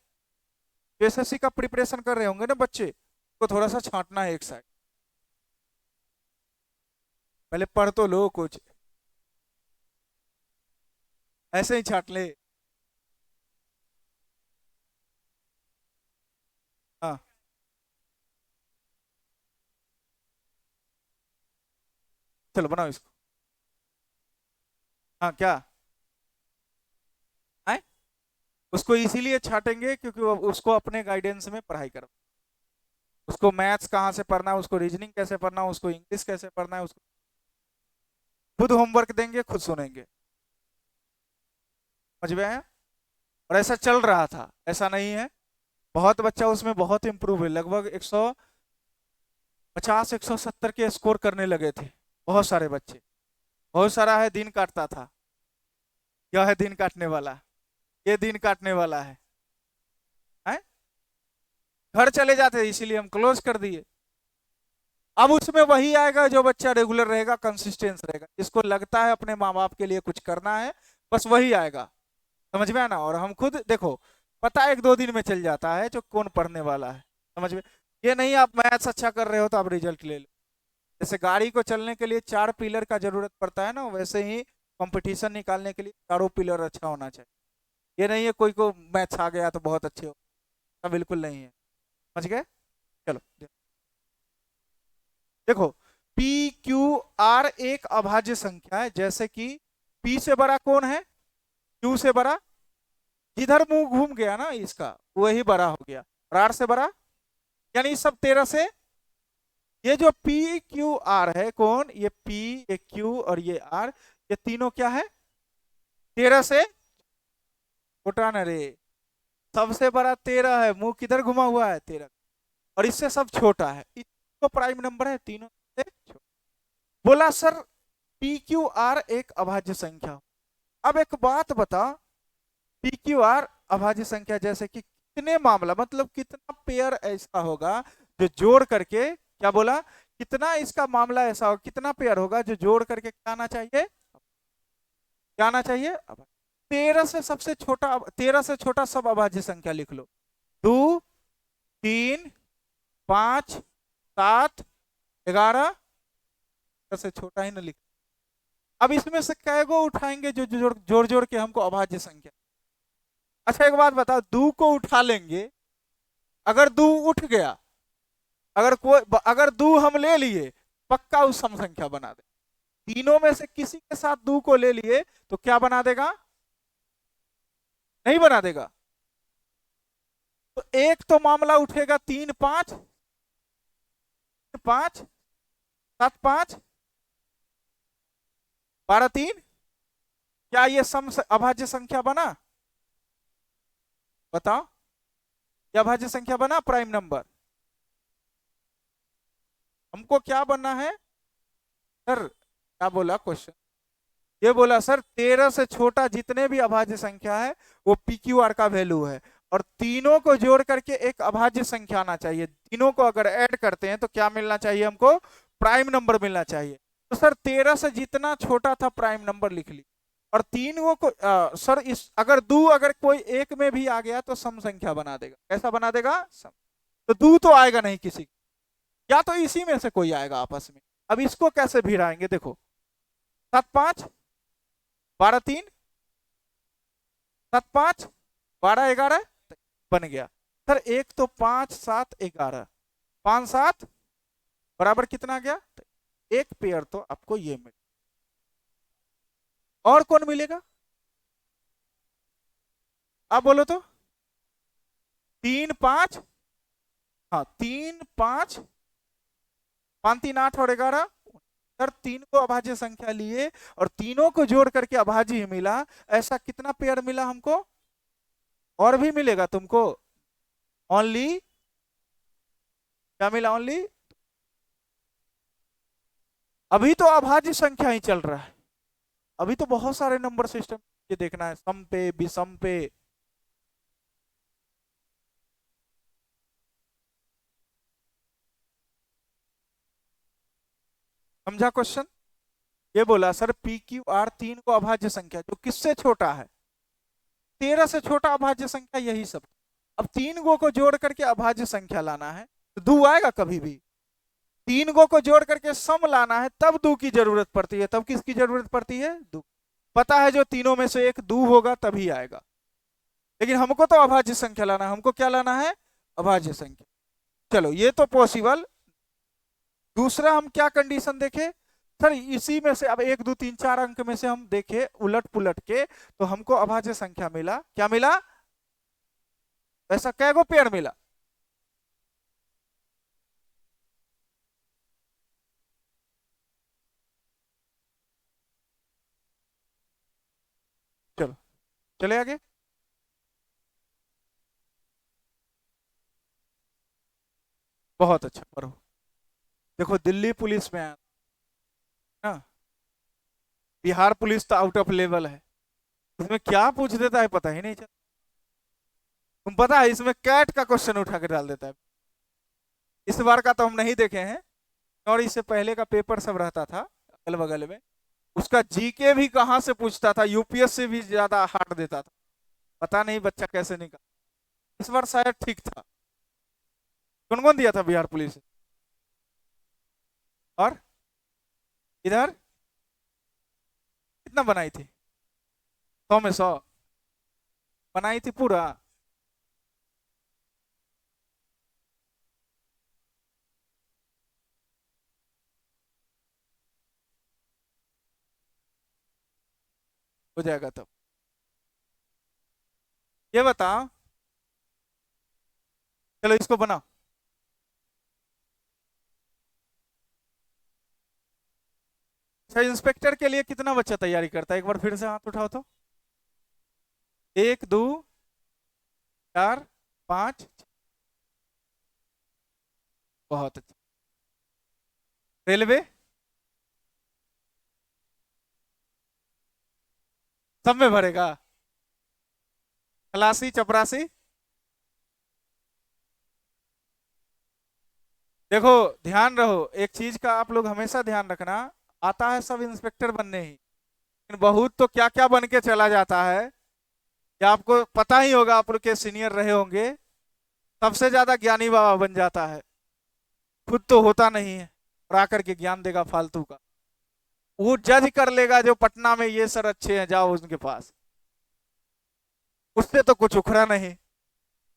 एसएससी का प्रिपरेशन कर रहे होंगे ना बच्चे, को थोड़ा सा छांटना है एक साइड, पहले पढ़ तो लो कुछ, ऐसे ही छाट ले। हाँ चलो बनाओ इसको। हाँ क्या आए, उसको इसीलिए छाटेंगे क्योंकि वो उसको अपने गाइडेंस में पढ़ाई करो, उसको मैथ्स कहाँ से पढ़ना है, उसको रीजनिंग कैसे पढ़ना है, उसको इंग्लिश कैसे पढ़ना है, उसको खुद होमवर्क देंगे, खुद सुनेंगे। समझ में आया। और ऐसा चल रहा था, ऐसा नहीं है। बहुत बच्चा उसमें बहुत इंप्रूव है, लगभग 150 170 के स्कोर करने लगे थे, बहुत सारे बच्चे। बहुत सारा है, दिन काटता था, यह है दिन काटने वाला, ये दिन काटने वाला है? घर चले जाते, इसीलिए हम क्लोज कर दिए। अब उसमें वही आएगा जो बच्चा रेगुलर रहेगा, कंसिस्टेंस रहेगा, जिसको लगता है अपने माँ बाप के लिए कुछ करना है, बस वही आएगा। समझ में आना। और हम खुद देखो, पता है 1 2 दिन में चल जाता है जो कौन पढ़ने वाला है। समझ में। ये नहीं आप मैथ्स अच्छा कर रहे हो तो आप रिजल्ट ले लो। जैसे गाड़ी को चलने के लिए 4 पिलर का जरूरत पड़ता है ना, वैसे ही कंपटीशन निकालने के लिए चारों पिलर अच्छा होना चाहिए। ये नहीं है कोई को मैथ्स आ गया तो बहुत अच्छे हो, ऐसा बिल्कुल नहीं है। समझ गए। चलो देखो, पी क्यू आर एक अभाज्य संख्या है, जैसे कि पी से बड़ा कौन है, क्यू से बड़ा, जिधर मुंह घूम गया ना इसका वही बड़ा हो गया, और आर से बड़ा, यानी सब 13 से। ये जो पी क्यू आर है कौन, ये पी, ये क्यू और ये आर, ये तीनों क्या है, 13 से छोटा न रे। सबसे बड़ा 13 है, मुंह किधर घुमा हुआ है, 13, और इससे सब छोटा है, इसको प्राइम नंबर है, तीनों से छोटा। बोला सर पी क्यू आर एक अभाज्य संख्या। अब एक बात बता, पी क्यू आर अभाज्य संख्या जैसे कि कितने मामला, मतलब कितना पेयर ऐसा होगा जो जोड़ करके, क्या बोला, कितना इसका मामला ऐसा होगा, कितना पेयर होगा जो जोड़ करके क्या आना चाहिए, क्या आना चाहिए। अब 13 से सबसे छोटा, 13 से छोटा सब अभाज्य संख्या लिख लो, 2 3 5 7 11 से छोटा ही ना लिख। अब इसमें से कै गो उठाएंगे जो जोड़ जोड़ जोड़ के हमको अभाज्य संख्या। अच्छा एक बात बताओ, दू को उठा लेंगे, अगर दू उठ गया, अगर कोई, अगर दू हम ले लिए, पक्का उस सम संख्या बना दे। तीनों में से किसी के साथ दू को ले लिए तो क्या बना देगा, नहीं बना देगा। तो एक तो मामला उठेगा 3 5 5 7 5 12 3, क्या ये सम अभाज्य संख्या बना, बताओ। ये अभाज्य संख्या बना प्राइम नंबर। हमको क्या बनना है सर, क्या बोला क्वेश्चन, ये बोला सर 13 से छोटा जितने भी अभाज्य संख्या है वो पी क्यू आर का वैल्यू है, और तीनों को जोड़ करके एक अभाज्य संख्या आना चाहिए। तीनों को अगर ऐड करते हैं तो क्या मिलना चाहिए हमको, प्राइम नंबर मिलना चाहिए। तो सर 13 से जितना छोटा था प्राइम नंबर लिख ली, और तीनों को सर इस अगर दो अगर कोई एक में भी आ गया तो सम संख्या बना देगा। कैसा बना देगा, सम। तो दो तो आएगा नहीं किसी, या तो इसी में से कोई आएगा आपस में। अब इसको कैसे भिड़ाएंगे, देखो 7 5 12 3 7 5 12 11 बन गया। सर एक तो 5 7 11, 5 7 बराबर कितना गया, एक पेयर तो आपको ये मिले। और कौन मिलेगा, आप बोलो तो 3 5, हाँ 3 5 5 3 8 और 11। सर तीन को अभाज्य संख्या लिए और तीनों को जोड़ करके अभाज्य ही मिला। ऐसा कितना पेयर मिला हमको, और भी मिलेगा तुमको, ओनली क्या मिला, ओनली। अभी तो अभाज्य संख्या ही चल रहा है, अभी तो बहुत सारे नंबर सिस्टम ये देखना है, सम पे विषम पे। समझा क्वेश्चन, ये बोला सर पी क्यू आर तीन को अभाज्य संख्या जो किससे छोटा है, 13 से छोटा अभाज्य संख्या यही सब। अब तीन गो को जोड़ करके अभाज्य संख्या लाना है तो दो आएगा कभी भी, तीन गो को जोड़ करके सम लाना है तब दो की जरूरत पड़ती है। तब किसकी जरूरत पड़ती है, दो। पता है जो तीनों में से एक दो होगा तभी आएगा, लेकिन हमको तो अभाज्य संख्या लाना है। हमको क्या लाना है, अभाज्य संख्या। चलो ये तो पॉसिबल। दूसरा हम क्या कंडीशन देखें सर, इसी में से अब 1 2 3 4 अंक में से हम देखें उलट पुलट के तो हमको अभाज्य संख्या मिला, क्या मिला, ऐसा कैगो पेयर मिला, चलो चले आगे। बहुत अच्छा, पढ़ो। देखो दिल्ली पुलिस में आया ना, बिहार पुलिस तो आउट ऑफ लेवल है, इसमें क्या पूछ देता है पता ही नहीं चलता। तुम पता है इसमें कैट का क्वेश्चन उठा के डाल देता है। इस बार का तो हम नहीं देखे हैं, और इससे पहले का पेपर सब रहता था अगल बगल में, उसका जीके भी कहाँ से पूछता था, यूपीएस से भी ज्यादा हार्ड देता था। पता नहीं बच्चा कैसे निकाला, इस बार शायद ठीक था। कौन कौन दिया था बिहार पुलिस, और इधर कितना बनाई थी, 100 में 100 बनाई थी पूरा। हो जाएगा तब। ये बताओ, चलो इसको बनाओ। अच्छा इंस्पेक्टर के लिए कितना बच्चा तैयारी करता है, एक बार फिर से हाथ उठाओ तो, 1 2 4 5, बहुत अच्छा। रेलवे सब में भरेगा, खलासी चपरासी। देखो ध्यान रहो, एक चीज का आप लोग हमेशा ध्यान रखना, आता है सब इंस्पेक्टर बनने ही, लेकिन बहुत तो क्या क्या बन के चला जाता है, क्या आपको पता ही होगा, आप लोग के सीनियर रहे होंगे, सबसे ज्यादा ज्ञानी बाबा बन जाता है, खुद तो होता नहीं है और आकर के ज्ञान देगा फालतू का। वो जज कर लेगा जो पटना में ये सर अच्छे हैं जाओ उनके पास, उससे तो कुछ उखड़ा नहीं,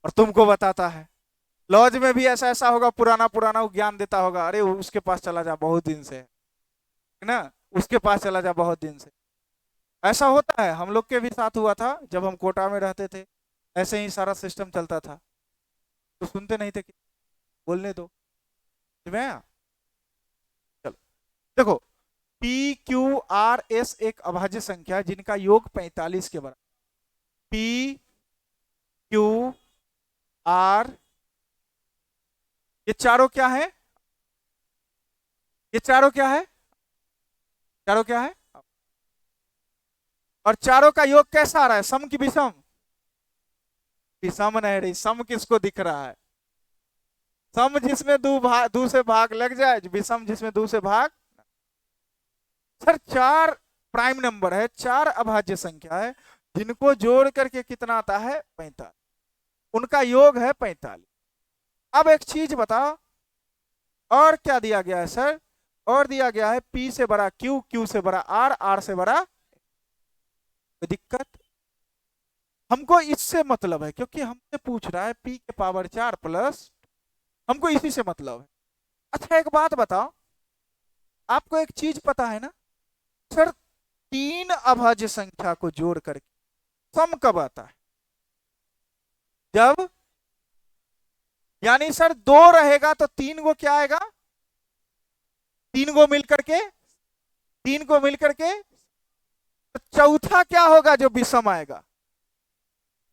और तुमको बताता है। लॉज में भी ऐसा ऐसा होगा, पुराना पुराना वो ज्ञान देता होगा, अरे उसके पास चला जा बहुत दिन से है ना, उसके पास चला जा बहुत दिन से। ऐसा होता है, हम लोग के भी साथ हुआ था जब हम कोटा में रहते थे, ऐसे ही सारा सिस्टम चलता था, तो सुनते नहीं थे कि बोलने दो। मैं चलो देखो, पी क्यू आर एस एक अभाज्य संख्या है जिनका योग 45 के बराबर। पी क्यू आर, ये चारों क्या है? ये चारों क्या है? चारों क्या है? और चारों का योग कैसा आ रहा है, सम की विषम? विषम नहीं रही, सम किसको दिख रहा है? सम जिसमें दो से भाग लग जाए, विषम जिसमें दो से भाग। सर चार प्राइम नंबर है, चार अभाज्य संख्या है, जिनको जोड़ करके कितना आता है? 45। उनका योग है 45। अब एक चीज बताओ, और क्या दिया गया है सर? और दिया गया है P से बड़ा Q, Q से बड़ा R, R से बड़ा। कोई दिक्कत? हमको इससे मतलब है, क्योंकि हमसे पूछ रहा है P के पावर 4 प्लस, हमको इसी से मतलब है। अच्छा एक बात बताओ, आपको एक चीज पता है ना सर, तीन अभाज्य संख्या को जोड़ करके सम कब आता है? जब, यानी सर दो रहेगा तो तीन को क्या आएगा? तीन को मिलकर के, तीन को मिलकर के तो चौथा क्या होगा जो विषम आएगा?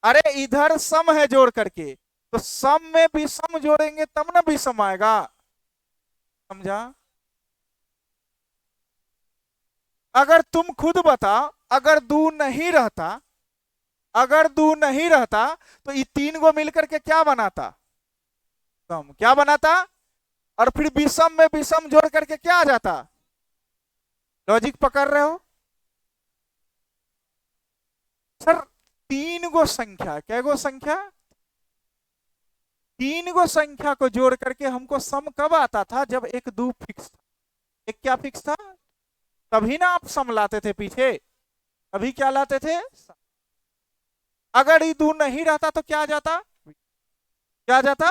अरे इधर सम है जोड़ करके, तो सम में विषम जोड़ेंगे तब ना विषम आएगा। समझा? अगर तुम खुद बताओ, अगर दो नहीं रहता, अगर दो नहीं रहता तो ये तीन को मिलकर के क्या बनाता? सम। क्या बनाता? और फिर विषम में विषम जोड़ करके क्या आ जाता? लॉजिक पकड़ रहे हो सर? तीन गो संख्या, क्या गो संख्या? तीन गो संख्या को जोड़ करके हमको सम कब आता था? जब एक दो फिक्स था। एक क्या फिक्स था? तभी ना आप सम लाते थे पीछे, अभी क्या लाते थे? अगर ये दो नहीं रहता तो क्या आ जाता? क्या आ जाता?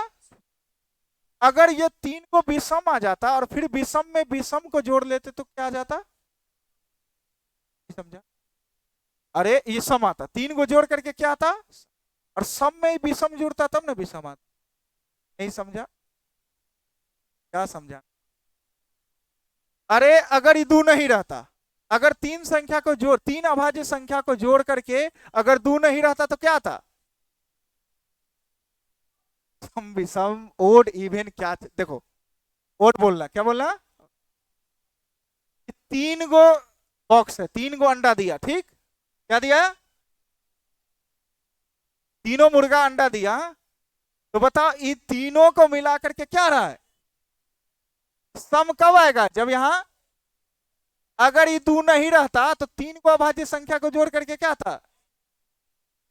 अगर ये तीन को विषम आ जाता और फिर विषम में विषम को जोड़ लेते तो क्या आ जाता? समझा? अरे ये सम आता, तीन को जोड़ करके क्या आता? और सम में विषम जुड़ता तब ना विषम आता। नहीं समझा? क्या समझा? अरे अगर ये दो नहीं रहता, अगर तीन संख्या को जोड़, तीन अभाज्य संख्या को जोड़ करके अगर दो नहीं रहता तो क्या आता? सम विषम ओड इवन क्या? देखो ओड बोलना, क्या बोलना? तीन गो बॉक्स है, तीन गो अंडा दिया, ठीक? क्या दिया? तीनों मुर्गा अंडा दिया, तो बताओ इन तीनों को मिला करके क्या रहा है? सम कब आएगा? जब यहां अगर ये दो नहीं रहता तो तीन को अभाज्य संख्या को जोड़ करके क्या था?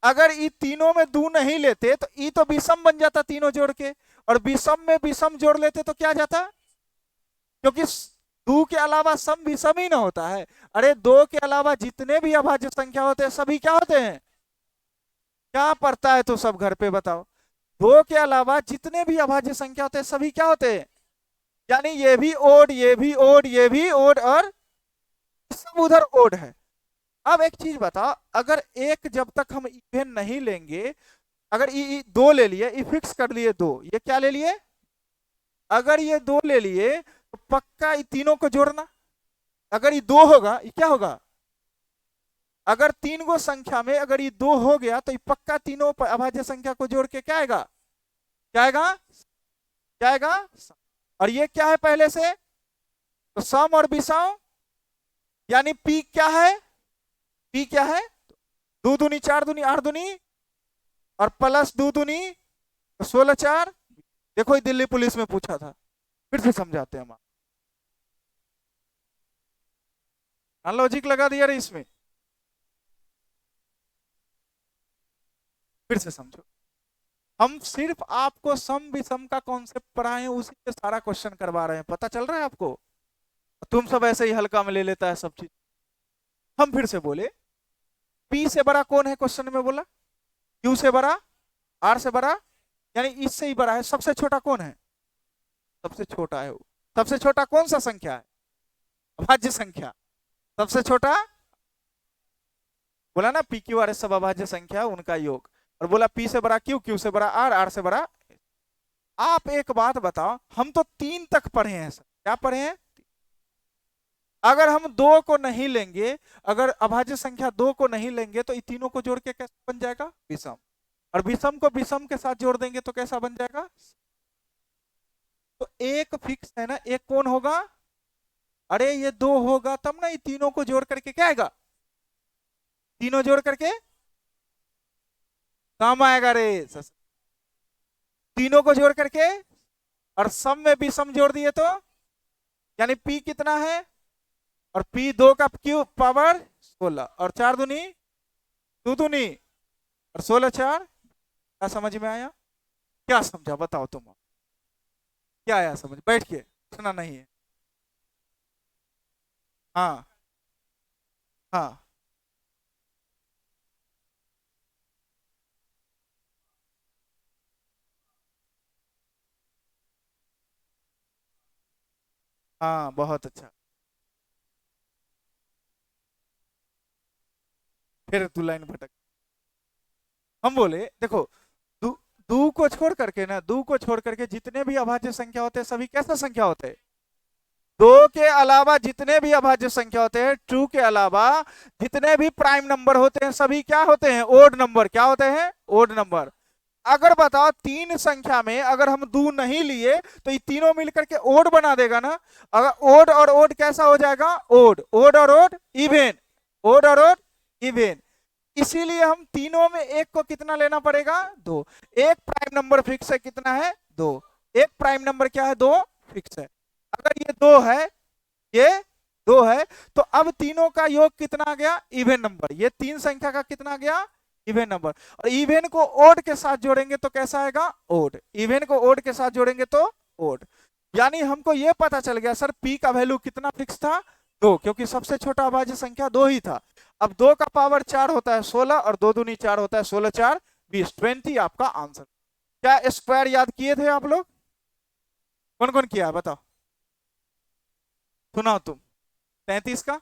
अगर ये तीनों में दो नहीं लेते तो ये तो विषम बन जाता तीनों जोड़ के, और विषम में विषम जोड़ लेते तो क्या जाता? क्योंकि दो के अलावा सम विषम ही ना होता है। अरे दो के अलावा जितने भी अभाज्य संख्या होते हैं सभी क्या होते हैं? क्या पढ़ता है तो सब घर पे बताओ? दो के अलावा जितने भी अभाज्य संख्या होते हैं सभी क्या होते हैं? यानी ये भी ओड, ये भी ओड, ये भी ओड, और सब उधर ओड है। अब एक चीज बताओ, अगर एक जब तक हम इवन नहीं लेंगे, अगर ये दो ले लिए, ये फिक्स कर लिए दो, ये क्या ले लिए? अगर ये दो ले लिए तो पक्का ये तीनों को जोड़ना। अगर ये दो होगा, ये क्या होगा? अगर तीन गो संख्या में अगर ये दो हो गया तो ये पक्का तीनों अभाज्य संख्या को जोड़ के क्या आएगा? क्या आएगा? क्या आएगा? और ये क्या है पहले से? तो सम और विषम, यानी पी क्या है? पी क्या है? दो दूनी चार दूनी आठ दूनी, और प्लस दो दूनी तो 16 4। देखो ये दिल्ली पुलिस में पूछा था, फिर से समझाते हैं हम। हाँ लॉजिक लगा दिया रे इसमें, फिर से समझो। हम सिर्फ आपको सम विषम का कॉन्सेप्ट पढ़ाए हैं, उसी से सारा क्वेश्चन करवा रहे हैं, पता चल रहा है आपको? तुम सब ऐसे ही हल्का में ले लेता है सब चीज। हम फिर से बोले, पी से बड़ा कौन है क्वेश्चन में बोला? क्यू से बड़ा, आर से बड़ा, यानी इससे ही बड़ा है। सबसे छोटा कौन है? सबसे छोटा है वो। सबसे छोटा कौन सा संख्या है? अभाज्य संख्या। सबसे छोटा बोला ना, पी क्यू आर एस सब अभाज्य संख्या उनका योग। और बोला पी से बड़ा क्यू, क्यू से बड़ा आर, आर से बड़ा। आप एक बात बताओ, हम तो तीन तक पढ़े हैं सर, क्या पढ़े हैं? अगर हम दो को नहीं लेंगे, अगर अभाज्य संख्या दो को नहीं लेंगे तो इन तीनों को जोड़ के कैसे बन जाएगा? विषम। और विषम को विषम के साथ जोड़ देंगे तो कैसा बन जाएगा? तो एक फिक्स है ना, एक कौन होगा? अरे ये दो होगा तब ना, ये तीनों को जोड़ करके क्या आएगा? तीनों जोड़ करके काम आएगा रे। तीनों को जोड़ करके और सम में भी सम जोड़ दिए तो यानी पी कितना है? और पी दो का क्यूब पावर 16 और 4 दूनी 2 दूनी और 16 4। क्या समझ में आया? क्या समझा बताओ तुम? क्या आया समझ? बैठ के सुना नहीं है? हाँ हाँ हाँ, बहुत अच्छा। फिर तू लाइन भटक। हम बोले देखो, दू दू को छोड़ करके ना, दू को छोड़ करके जितने भी अभाज्य संख्या होते हैं सभी कैसा संख्या होते हैं? दो के अलावा जितने भी अभाज्य संख्या होते हैं, टू के अलावा जितने भी प्राइम नंबर होते हैं सभी क्या होते हैं? Odd number. क्या होते हैं? Odd number. अगर बताओ तीन संख्या में अगर हम दो नहीं लिए तो ये तीनों मिलकर के ओड बना देगा ना। अगर ओड और ओड कैसा हो जाएगा? ओड। ओड और ओड इवेन। ओड और ओड इवेन। इसीलिए हम तीनों में एक को कितना लेना पड़ेगा? दो। एक प्राइम नंबर फिक्स है, कितना है? दो। एक प्राइम नंबर क्या है? दो फिक्स है। अगर ये दो है, ये दो है, तो अब तीनों का योग कितना आ गया? Even number. ये तीन संख्या का कितना आ गया? Even number. और इवन को ओड के साथ जोड़ेंगे तो कैसा आएगा? ओड। इवन को ओड के साथ जोड़ेंगे तो ओड। यानी हमको ये पता चल गया सर पी का वैल्यू कितना फिक्स था? दो, क्योंकि सबसे छोटा अभाज्य संख्या दो ही था। अब दो का पावर 4 होता है 16 और दो दूनी 4 होता है 16 4 20 20 आपका आंसर। क्या स्क्वायर याद किए थे आप लोग? कौन कौन किया बताओ? सुनाओ तुम। 33 का?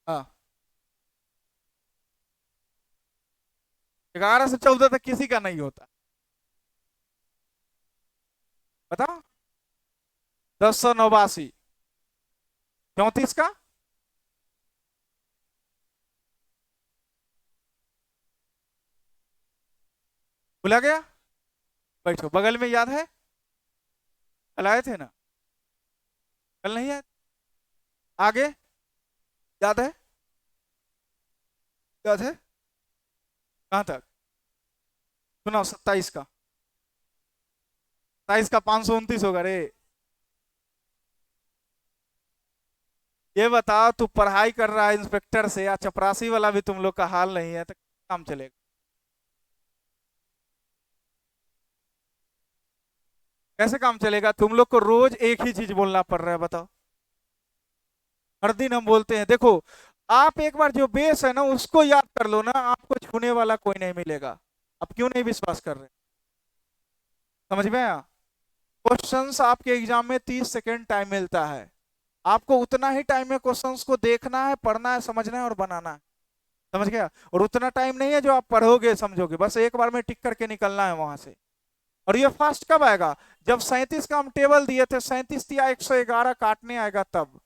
हाँ। 11 से 14 तक किसी का नहीं होता। बताओ। 1089। 34 का? भुला गया? बैठो, बगल में याद है? कल आए थे ना? कल नहीं आए? आगे याद है? याद है? कहां तक? सुनाओ। 27 का? 27 का 529 होगा रे। ये बताओ, तू पढ़ाई कर रहा है इंस्पेक्टर से, या चपरासी वाला भी तुम लोग का हाल नहीं है तो काम चलेगा? कैसे काम चलेगा? तुम लोग को रोज एक ही चीज बोलना पड़ रहा है, बताओ। हर दिन हम बोलते हैं। देखो, आप एक बार जो बेस है ना उसको याद कर लो ना, आपको छूने वाला कोई नहीं मिलेगा। आप क्यों नहीं विश्वास कर रहे? समझ में आया? क्वेश्चंस आपके एग्जाम में 30 सेकेंड टाइम मिलता है। आपको उतना ही टाइम में क्वेश्चंस को देखना है, पढ़ना है, समझना है और बनाना है। समझ गया? और उतना टाइम नहीं है जो आप पढ़ोगे समझोगे, बस एक बार में टिक करके निकलना है वहां से। और ये फास्ट कब आएगा? जब 37 का हम टेबल दिए थे, 37 या 111 काटने आएगा तब।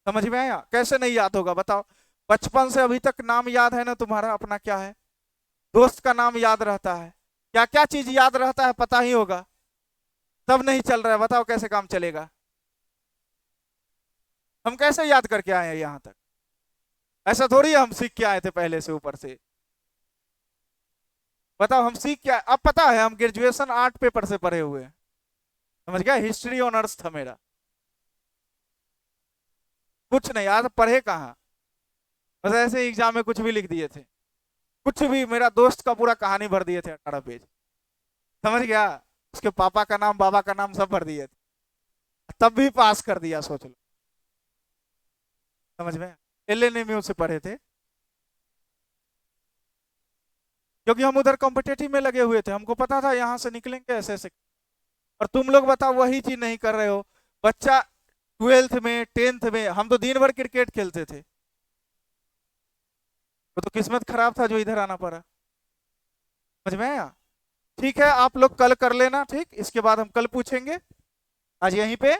समझ में आया? कैसे नहीं याद होगा बताओ? बचपन से अभी तक नाम याद है ना तुम्हारा? अपना क्या है? दोस्त का नाम याद रहता है। क्या क्या चीज याद रहता है पता ही होगा। तब नहीं चल रहा है, बताओ कैसे काम चलेगा? हम कैसे याद करके आए हैं यहाँ तक? ऐसा थोड़ी है हम सीख के आए थे पहले से ऊपर से। बताओ हम सीख क्या? अब पता है हम ग्रेजुएशन 8 पेपर से पढ़े हुए हैं। समझ गया? हिस्ट्री ऑनर्स था मेरा। कुछ नहीं याद, पढ़े कहाँ? बस ऐसे एग्जाम में कुछ भी लिख दिए थे। कुछ भी। मेरा दोस्त का पूरा कहानी भर दिए थे 18 पेज। समझ गया? उसके पापा का नाम बाबा का नाम सब भर दिए थे, तब भी पास कर दिया, सोच लो। समझ में? एलएनएमयू से पढ़े थे, क्योंकि हम उधर कॉम्पिटेटिव में लगे हुए थे, हमको पता था यहाँ से निकलेंगे ऐसे ऐसे। और तुम लोग बताओ वही चीज नहीं कर रहे हो। बच्चा 12th में 10th में, हम तो दिन भर क्रिकेट खेलते थे। वो तो किस्मत खराब था जो इधर आना पड़ा। समझ में आया? ठीक है, आप लोग कल कर लेना। ठीक, इसके बाद हम कल पूछेंगे। आज यहीं पे